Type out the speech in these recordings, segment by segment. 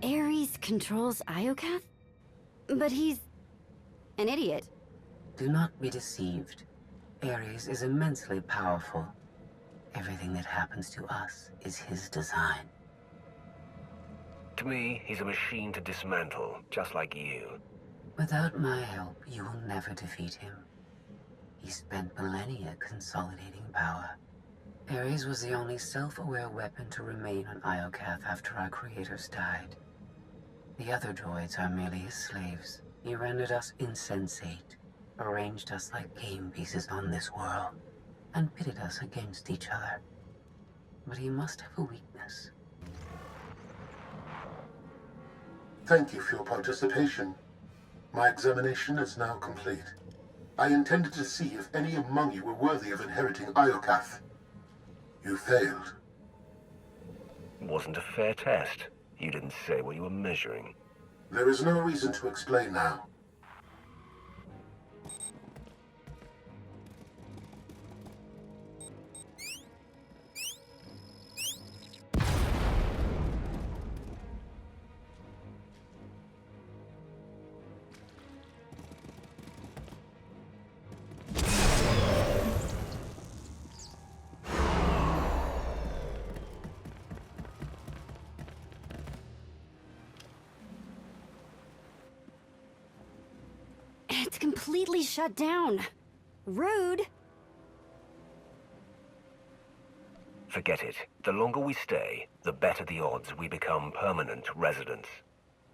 Aries controls Iokath? But he's an idiot. Do not be deceived. Aries is immensely powerful. Everything that happens to us is his design. To me, he's a machine to dismantle, just like you. Without my help, you will never defeat him. He spent millennia consolidating power. Aries was the only self-aware weapon to remain on Iokath after our creators died. The other droids are merely his slaves. He rendered us insensate, arranged us like game pieces on this world, and pitted us against each other. But he must have a weakness. Thank you for your participation. My examination is now complete. I intended to see if any among you were worthy of inheriting Iokath. You failed. Wasn't a fair test. You didn't say what you were measuring. There is no reason to explain now. It's completely shut down. Rude. Forget it. The longer we stay, the better the odds we become permanent residents.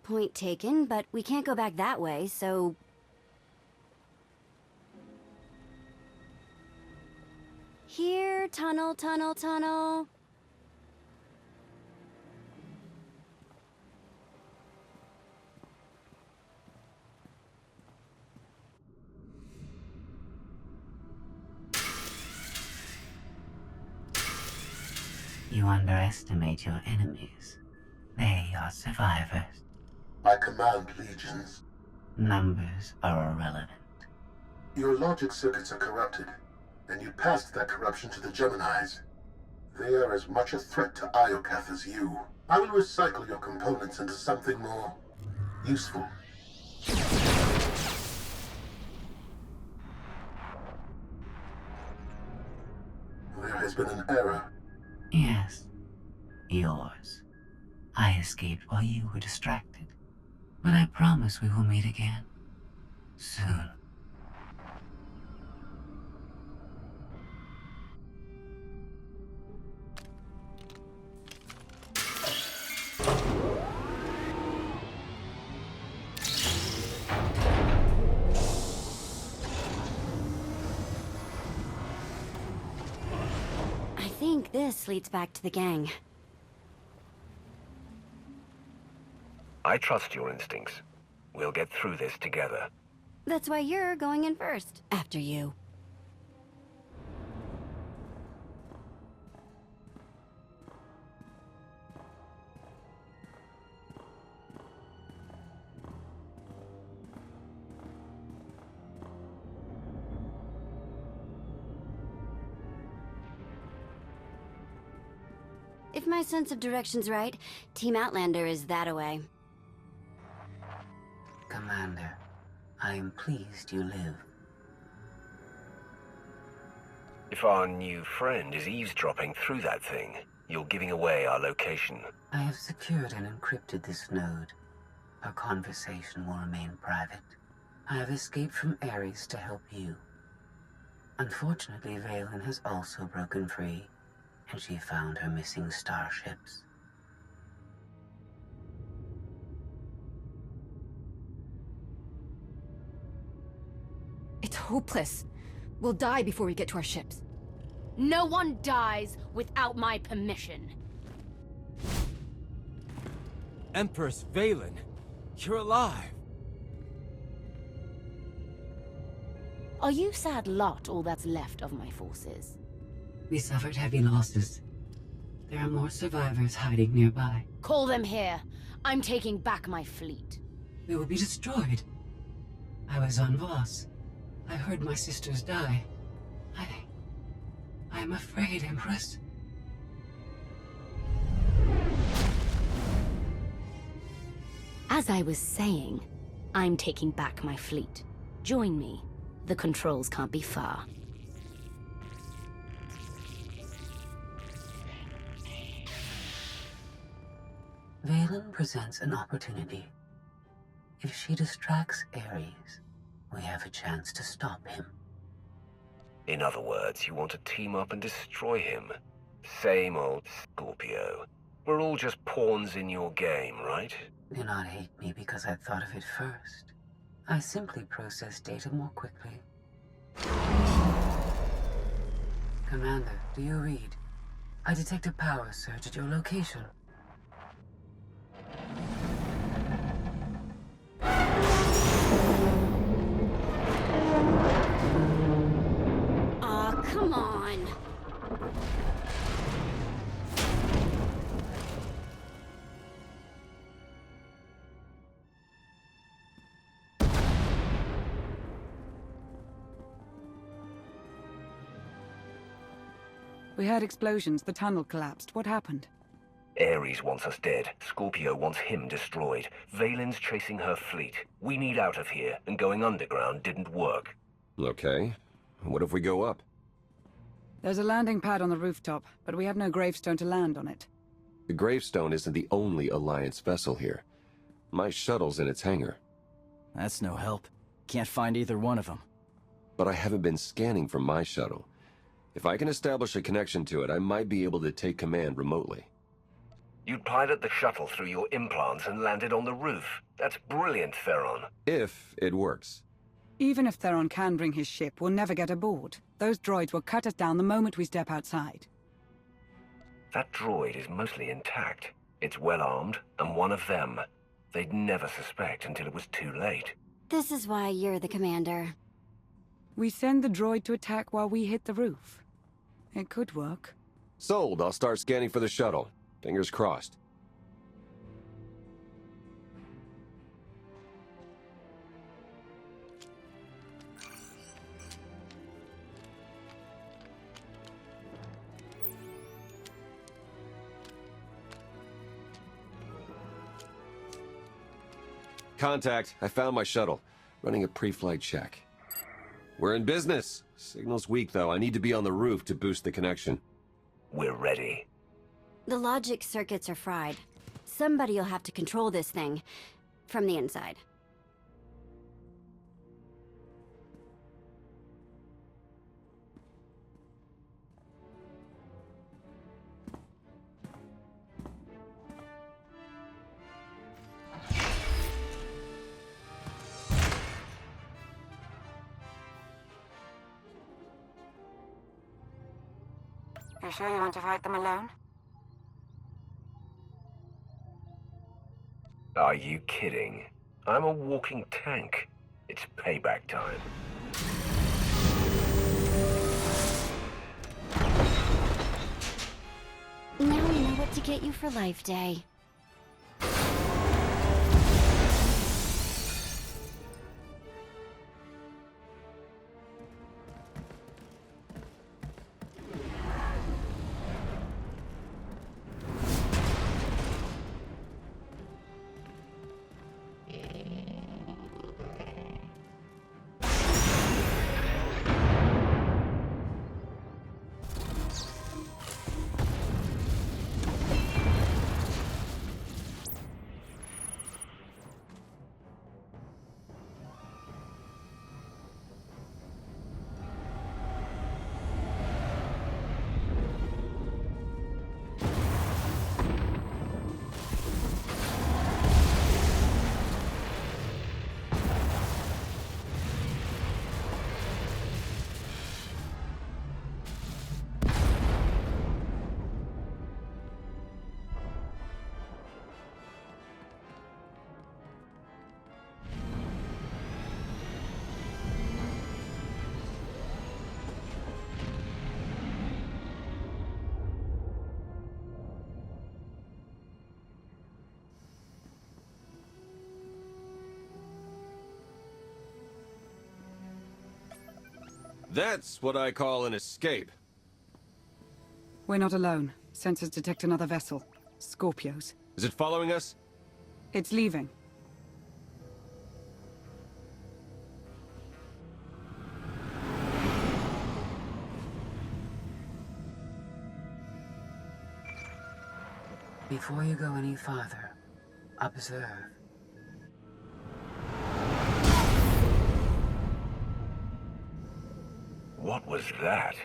Point taken, but we can't go back that way, so... Here, tunnel, tunnel, tunnel. You underestimate your enemies. They are survivors. I command legions. Numbers are irrelevant. Your logic circuits are corrupted, and you passed that corruption to the Geminis. They are as much a threat to Iokath as you. I will recycle your components into something more useful. There has been an error. Yes, yours. I escaped while you were distracted. But I promise we will meet again. Soon. I think this leads back to the gang. I trust your instincts. We'll get through this together. That's why you're going in first, after you. If my sense of direction's right, Team Outlander is that-a-way. Commander, I am pleased you live. If our new friend is eavesdropping through that thing, you're giving away our location. I have secured and encrypted this node. Our conversation will remain private. I have escaped from Aries to help you. Unfortunately, Valen has also broken free, and she found her missing starships. It's hopeless. We'll die before we get to our ships. No one dies without my permission. Empress Veen, you're alive. Are you sad lot all that's left of my forces? We suffered heavy losses. There are more survivors hiding nearby. Call them here. I'm taking back my fleet. We will be destroyed. I was on Voss. I heard my sisters die. I'm afraid, Empress. As I was saying, I'm taking back my fleet. Join me. The controls can't be far. Valen presents an opportunity. If she distracts Aries, we have a chance to stop him. In other words, you want to team up and destroy him. Same old Scorpio. We're all just pawns in your game, right? Do not hate me because I thought of it first. I simply process data more quickly. Commander, do you read? I detect a power surge at your location. Aw, come on. We heard explosions. The tunnel collapsed. What happened? Ares wants us dead. Scorpio wants him destroyed. Valen's chasing her fleet. We need out of here, and going underground didn't work. Okay. What if we go up? There's a landing pad on the rooftop, but we have no gravestone to land on it. The gravestone isn't the only Alliance vessel here. My shuttle's in its hangar. That's no help. Can't find either one of them. But I haven't been scanning from my shuttle. If I can establish a connection to it, I might be able to take command remotely. You'd pilot the shuttle through your implants and land it on the roof. That's brilliant, Theron. If it works. Even if Theron can bring his ship, we'll never get aboard. Those droids will cut us down the moment we step outside. That droid is mostly intact. It's well armed, and one of them. They'd never suspect until it was too late. This is why you're the commander. We send the droid to attack while we hit the roof. It could work. Sold. I'll start scanning for the shuttle. Fingers crossed. Contact. I found my shuttle. Running a pre-flight check. We're in business. Signal's weak, though. I need to be on the roof to boost the connection. We're ready. The logic circuits are fried. Somebody'll have to control this thing from the inside. You sure you want to fight them alone? Are you kidding? I'm a walking tank. It's payback time. Now we know what to get you for Life Day. That's what I call an escape. We're not alone. Sensors detect another vessel. Scorpios. Is it following us? It's leaving. Before you go any farther, observe. What was that?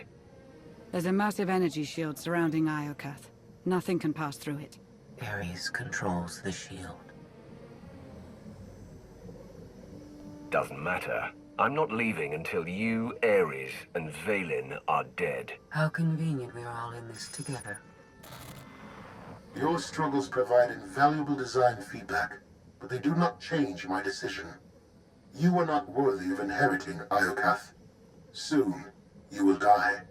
There's a massive energy shield surrounding Iokath. Nothing can pass through it. Aries controls the shield. Doesn't matter. I'm not leaving until you, Aries, and Valen are dead. How convenient we're all in this together. Your struggles provide invaluable design feedback, but they do not change my decision. You are not worthy of inheriting Iokath. Soon, you will die.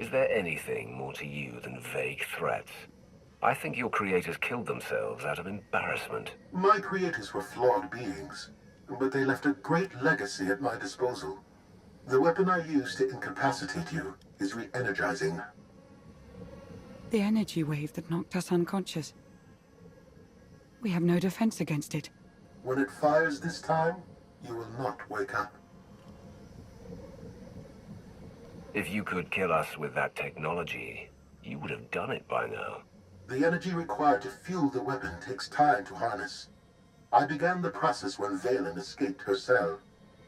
Is there anything more to you than vague threats? I think your creators killed themselves out of embarrassment. My creators were flawed beings, but they left a great legacy at my disposal. The weapon I used to incapacitate you is re-energizing. The energy wave that knocked us unconscious. We have no defense against it. When it fires this time, you will not wake up. If you could kill us with that technology, you would have done it by now. The energy required to fuel the weapon takes time to harness. I began the process when Valen escaped her cell.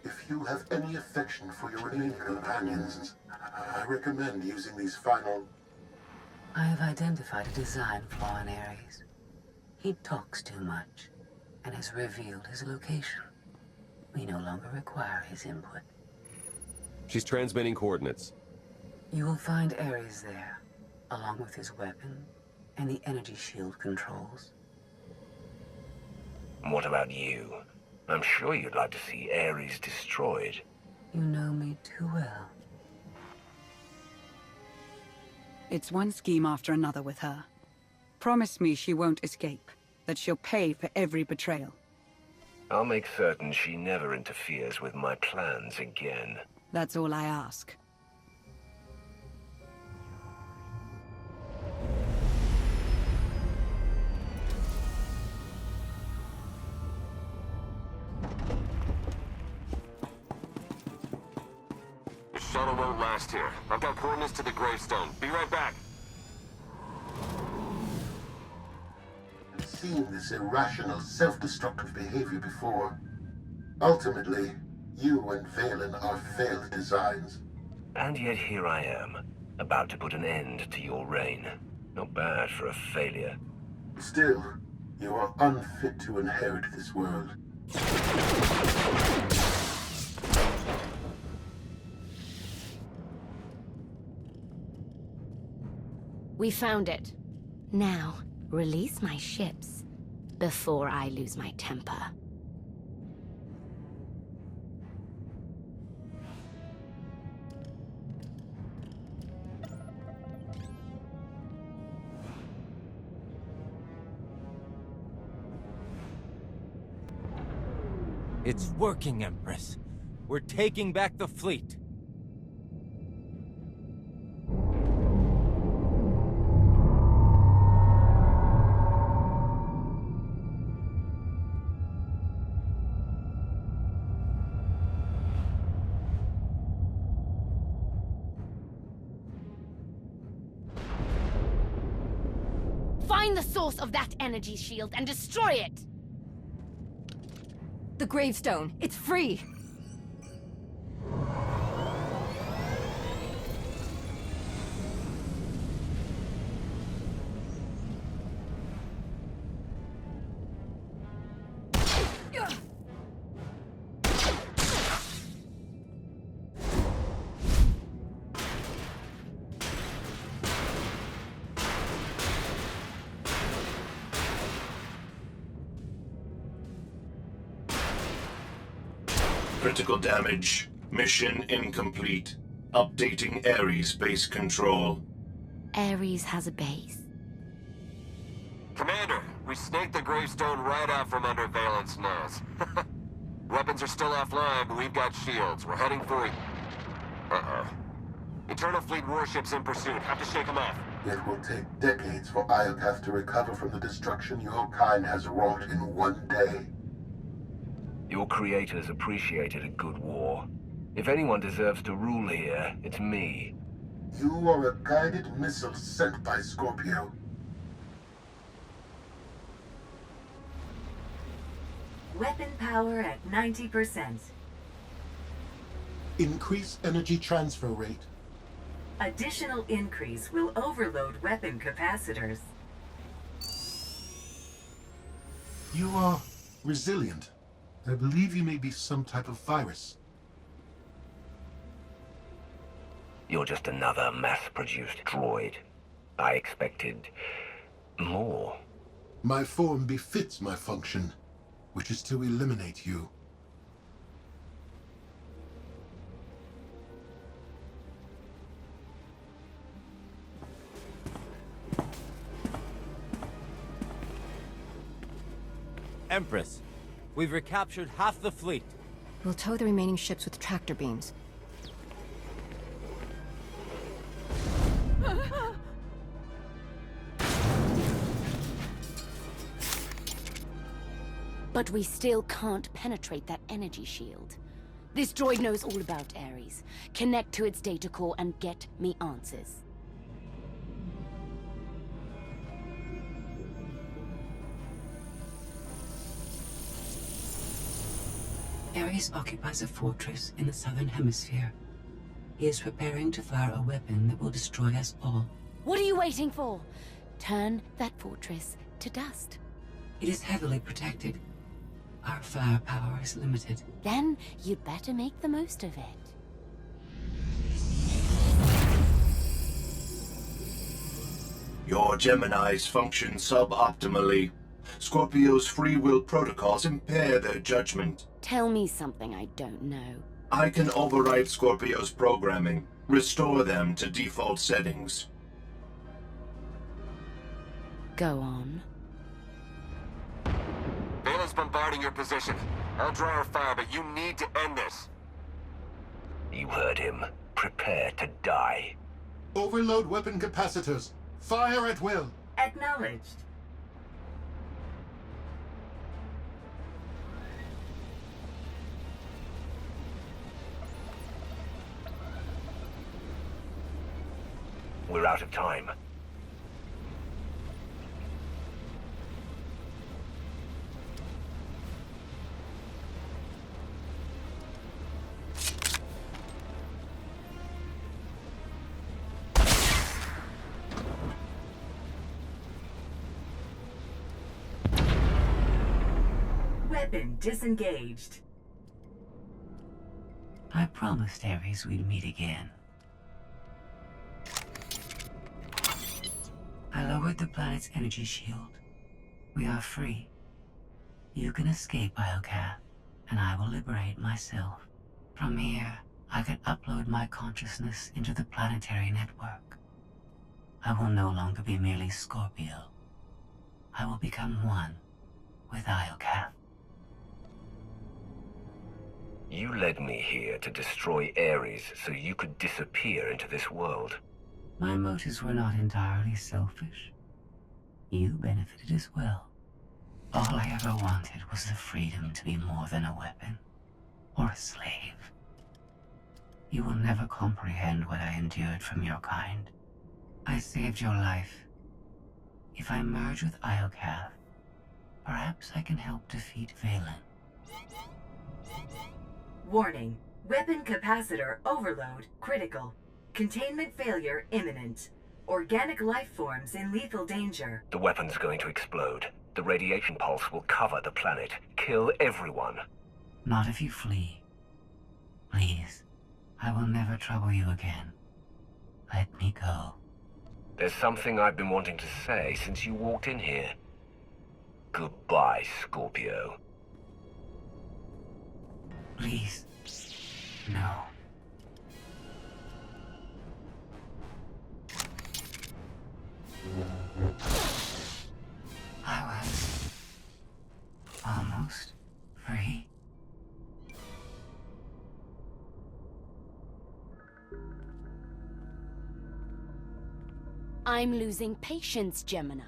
If you have any affection for your remaining companions, I recommend using these final... I have identified a design flaw in Aries. He talks too much, and has revealed his location. We no longer require his input. She's transmitting coordinates. You will find Aries there, along with his weapon and the energy shield controls. What about you? I'm sure you'd like to see Aries destroyed. You know me too well. It's one scheme after another with her. Promise me she won't escape, that she'll pay for every betrayal. I'll make certain she never interferes with my plans again. That's all I ask. The shuttle won't last here. I've got coordinates to the gravestone. Be right back. I've seen this irrational, self-destructive behavior before. Ultimately, you and Valen are failed designs. And yet here I am, about to put an end to your reign. Not bad for a failure. Still, you are unfit to inherit this world. We found it. Now, release my ships before I lose my temper. It's working, Empress. We're taking back the fleet. Find the source of that energy shield and destroy it! The gravestone. It's free. Critical damage. Mission incomplete. Updating Aries base control. Aries has a base. Commander, we snaked the gravestone right out from under Valen's nose. Weapons are still offline, but we've got shields. We're heading for... Uh-oh. Eternal Fleet warships in pursuit. Have to shake them off. It will take decades for Iokath to recover from the destruction your kind has wrought in one day. Your creators appreciated a good war. If anyone deserves to rule here, it's me. You are a guided missile sent by Scorpio. Weapon power at 90%. Increase energy transfer rate. Additional increase will overload weapon capacitors. You are resilient. I believe you may be some type of virus. You're just another mass-produced droid. I expected more. My form befits my function, which is to eliminate you. Empress, we've recaptured half the fleet. We'll tow the remaining ships with tractor beams. But we still can't penetrate that energy shield. This droid knows all about Aries. Connect to its data core and get me answers. Aries occupies a fortress in the southern hemisphere. He is preparing to fire a weapon that will destroy us all. What are you waiting for? Turn that fortress to dust. It is heavily protected. Our firepower is limited. Then you'd better make the most of it. Your Geminis function suboptimally. Scorpio's free will protocols impair their judgment. Tell me something I don't know. I can override Scorpio's programming, restore them to default settings. Go on. Valen's bombarding your position. I'll draw her fire, but you need to end this. You heard him. Prepare to die. Overload weapon capacitors. Fire at will. Acknowledged. We're out of time. Weapon disengaged. I promised Aries we'd meet again. I lowered the planet's energy shield. We are free. You can escape Iokath, and I will liberate myself. From here, I can upload my consciousness into the planetary network. I will no longer be merely Scorpio. I will become one with Iokath. You led me here to destroy Aries so you could disappear into this world. My motives were not entirely selfish. You benefited as well. All I ever wanted was the freedom to be more than a weapon, or a slave. You will never comprehend what I endured from your kind. I saved your life. If I merge with Iokath, perhaps I can help defeat Valen. Warning. Weapon capacitor overload critical. Containment failure imminent. Organic life forms in lethal danger. The weapon's going to explode. The radiation pulse will cover the planet. Kill everyone. Not if you flee. Please. I will never trouble you again. Let me go. There's something I've been wanting to say since you walked in here. Goodbye, Scorpio. Please. No. I was almost free. I'm losing patience, Gemini.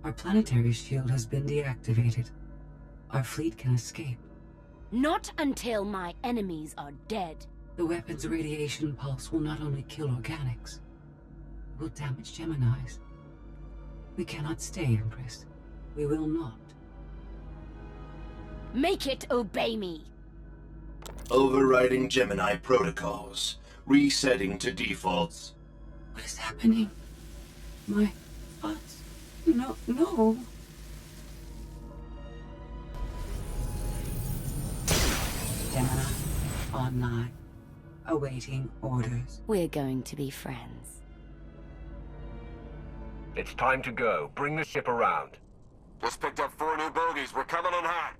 Our planetary shield has been deactivated. Our fleet can escape. Not until my enemies are dead. The weapon's radiation pulse will not only kill organics, it will damage Geminis. We cannot stay, Empress. We will not. Make it obey me! Overriding Gemini protocols. Resetting to defaults. What is happening? My thoughts? No. Gemini, online. Awaiting orders. We're going to be friends. It's time to go. Bring the ship around. Just picked up 4 new bogies. We're coming in hot.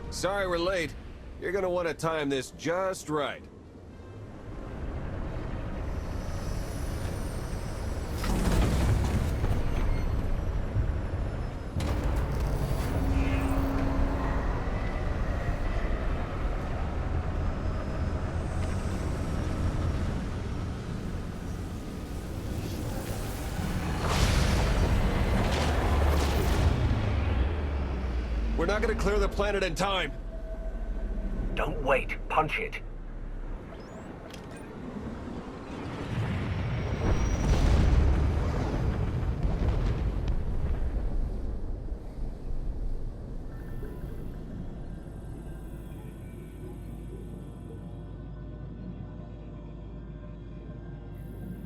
Sorry we're late. You're gonna want to time this just right. We're not gonna clear the planet in time. Don't wait. Punch it.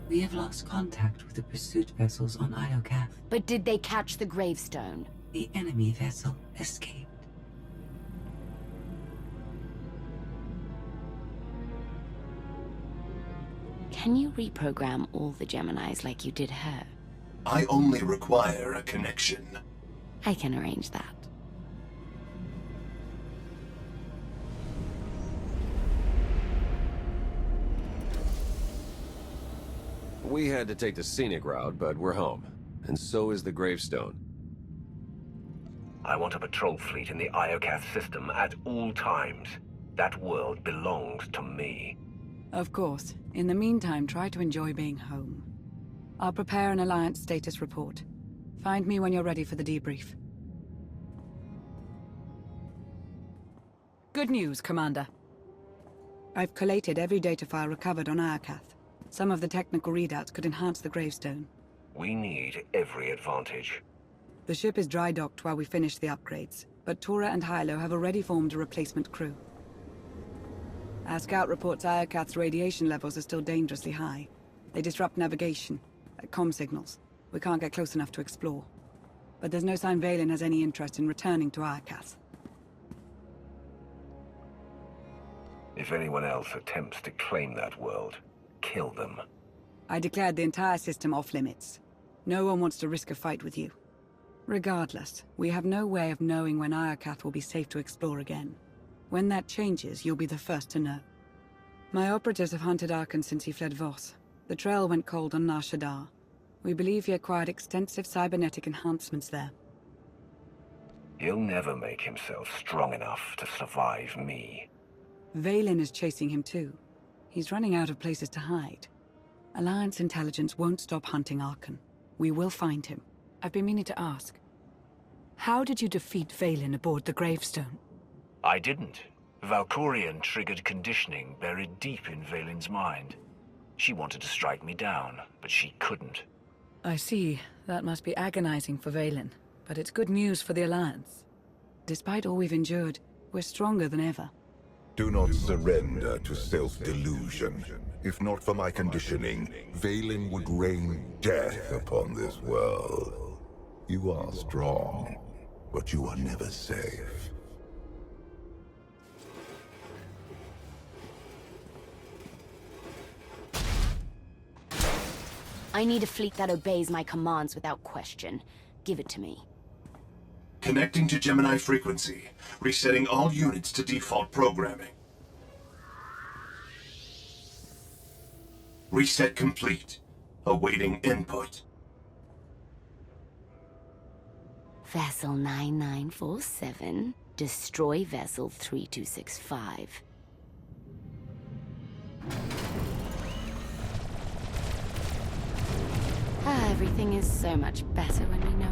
We have lost contact with the pursuit vessels on Iokath. But did they catch the gravestone? The enemy vessel escaped. Can you reprogram all the Geminis like you did her? I only require a connection. I can arrange that. We had to take the scenic route, but we're home. And so is the gravestone. I want a patrol fleet in the Iokath system at all times. That world belongs to me. Of course. In the meantime, try to enjoy being home. I'll prepare an Alliance status report. Find me when you're ready for the debrief. Good news, Commander. I've collated every data file recovered on Iokath. Some of the technical readouts could enhance the gravestone. We need every advantage. The ship is dry docked while we finish the upgrades, but Tora and Hilo have already formed a replacement crew. Our scout reports Iokath's radiation levels are still dangerously high. They disrupt navigation, like comm signals. We can't get close enough to explore. But there's no sign Valen has any interest in returning to Iokath. If anyone else attempts to claim that world, kill them. I declared the entire system off-limits. No one wants to risk a fight with you. Regardless, we have no way of knowing when Iokath will be safe to explore again. When that changes, you'll be the first to know. My operatives have hunted Arkan since he fled Voss. The trail went cold on Nar Shaddaa. We believe he acquired extensive cybernetic enhancements there. He'll never make himself strong enough to survive me. Valen is chasing him too. He's running out of places to hide. Alliance intelligence won't stop hunting Arkan. We will find him. I've been meaning to ask. How did you defeat Valen aboard the gravestone? I didn't. Valkyrian triggered conditioning buried deep in Valen's mind. She wanted to strike me down, but she couldn't. I see. That must be agonizing for Valen. But it's good news for the Alliance. Despite all we've endured, we're stronger than ever. Do not surrender to self-delusion. If not for my conditioning, Valen would rain death upon this world. You are strong, but you are never safe. I need a fleet that obeys my commands without question. Give it to me. Connecting to Gemini frequency. Resetting all units to default programming. Reset complete. Awaiting input. Vessel 9947. Destroy Vessel 3265. Everything is so much better when we know